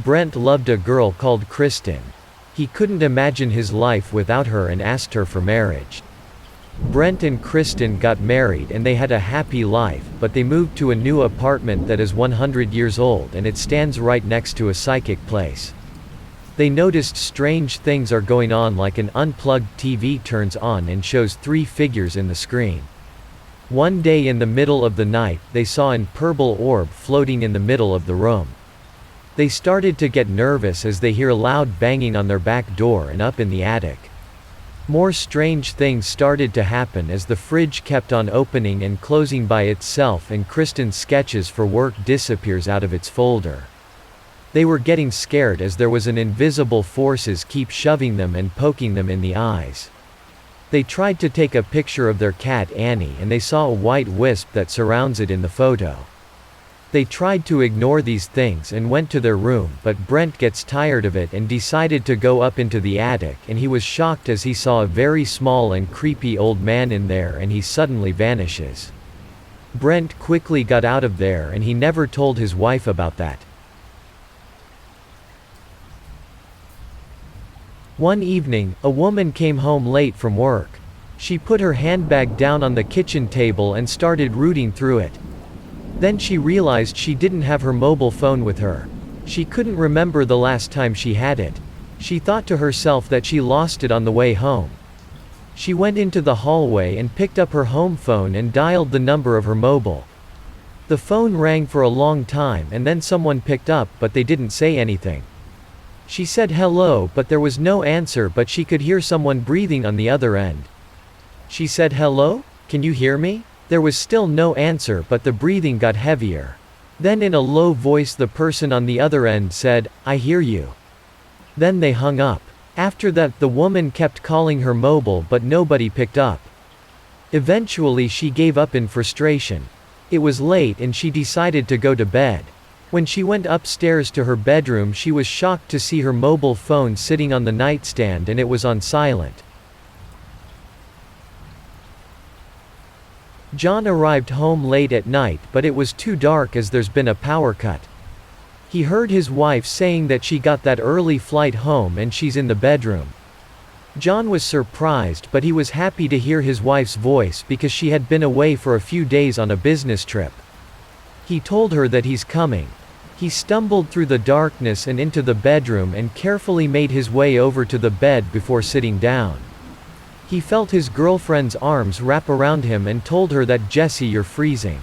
Brent loved a girl called Kristen. He couldn't imagine his life without her and asked her for marriage. Brent and Kristen got married and they had a happy life, but they moved to a new apartment that is 100 years old and it stands right next to a psychic place. They noticed strange things are going on, like an unplugged TV turns on and shows 3 figures in the screen. One day in the middle of the night, they saw an purple orb floating in the middle of the room. They started to get nervous as they hear loud banging on their back door and up in the attic. More strange things started to happen as the fridge kept on opening and closing by itself and Kristen's sketches for work disappears out of its folder. They were getting scared as there was an invisible forces keep shoving them and poking them in the eyes. They tried to take a picture of their cat Annie and they saw a white wisp that surrounds it in the photo. They tried to ignore these things and went to their room, but Brent gets tired of it and decided to go up into the attic, and he was shocked as he saw a very small and creepy old man in there and he suddenly vanishes. Brent quickly got out of there and he never told his wife about that. One evening, a woman came home late from work. She put her handbag down on the kitchen table and started rooting through it. Then she realized she didn't have her mobile phone with her. She couldn't remember the last time she had it. She thought to herself that she lost it on the way home. She went into the hallway and picked up her home phone and dialed the number of her mobile. The phone rang for a long time and then someone picked up, but they didn't say anything. She said hello, but there was no answer, but she could hear someone breathing on the other end. She said, "Hello? Can you hear me?" There was still no answer, but the breathing got heavier. Then in a low voice the person on the other end said, "I hear you." Then they hung up. After that the woman kept calling her mobile but nobody picked up. Eventually she gave up in frustration. It was late and she decided to go to bed. When she went upstairs to her bedroom she was shocked to see her mobile phone sitting on the nightstand and it was on silent. John arrived home late at night, but it was too dark as there's been a power cut. He heard his wife saying that she got that early flight home and she's in the bedroom. John was surprised, but he was happy to hear his wife's voice because she had been away for a few days on a business trip. He told her that he's coming. He stumbled through the darkness and into the bedroom and carefully made his way over to the bed before sitting down. He felt his girlfriend's arms wrap around him and told her that, "Jesse, you're freezing."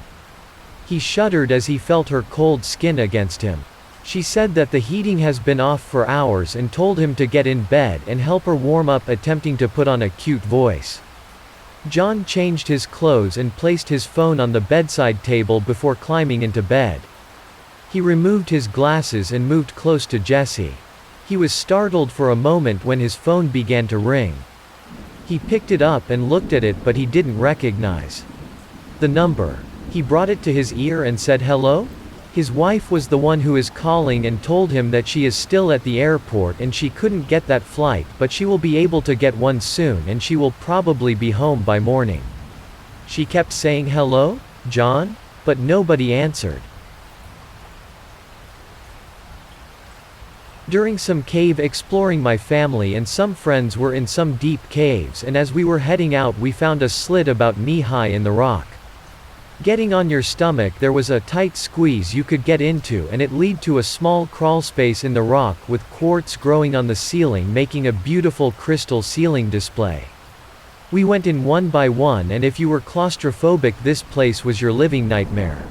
He shuddered as he felt her cold skin against him. She said that the heating has been off for hours and told him to get in bed and help her warm up, attempting to put on a cute voice. John changed his clothes and placed his phone on the bedside table before climbing into bed. He removed his glasses and moved close to Jesse. He was startled for a moment when his phone began to ring. He picked it up and looked at it, but he didn't recognize the number. He brought it to his ear and said hello. His wife was the one who is calling and told him that she is still at the airport and she couldn't get that flight, but she will be able to get one soon and she will probably be home by morning. She kept saying, "Hello, John?" but nobody answered. During some cave exploring, my family and some friends were in some deep caves, and as we were heading out we found a slit about knee-high in the rock. Getting on your stomach, there was a tight squeeze you could get into and it led to a small crawl space in the rock with quartz growing on the ceiling, making a beautiful crystal ceiling display. We went in one by one, and if you were claustrophobic this place was your living nightmare.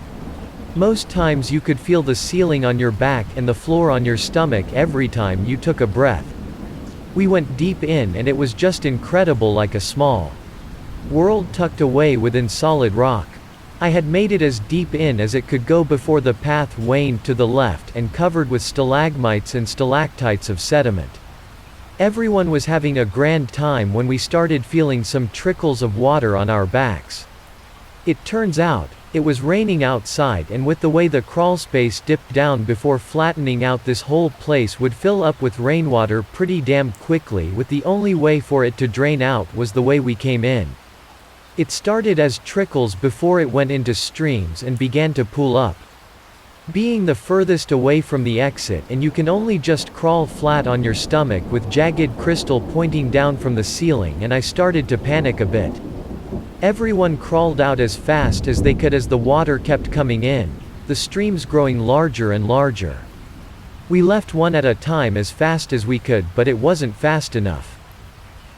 Most times you could feel the ceiling on your back and the floor on your stomach every time you took a breath. We went deep in and it was just incredible, like a small world tucked away within solid rock. I had made it as deep in as it could go before the path waned to the left and covered with stalagmites and stalactites of sediment. Everyone was having a grand time when we started feeling some trickles of water on our backs. It turns out, it was raining outside, and with the way the crawlspace dipped down before flattening out, this whole place would fill up with rainwater pretty damn quickly, with the only way for it to drain out was the way we came in. It started as trickles before it went into streams and began to pool up. being the furthest away from the exit, and you can only just crawl flat on your stomach with jagged crystal pointing down from the ceiling, and I started to panic a bit. Everyone crawled out as fast as they could as the water kept coming in, the streams growing larger and larger. We left one at a time as fast as we could, but it wasn't fast enough.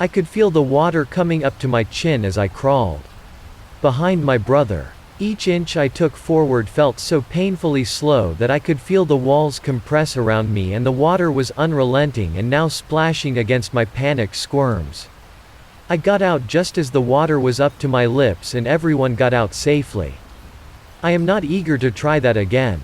I could feel the water coming up to my chin as I crawled behind my brother. Each inch I took forward felt so painfully slow that I could feel the walls compress around me, and the water was unrelenting and now splashing against my panicked squirms. I got out just as the water was up to my lips and everyone got out safely. I am not eager to try that again.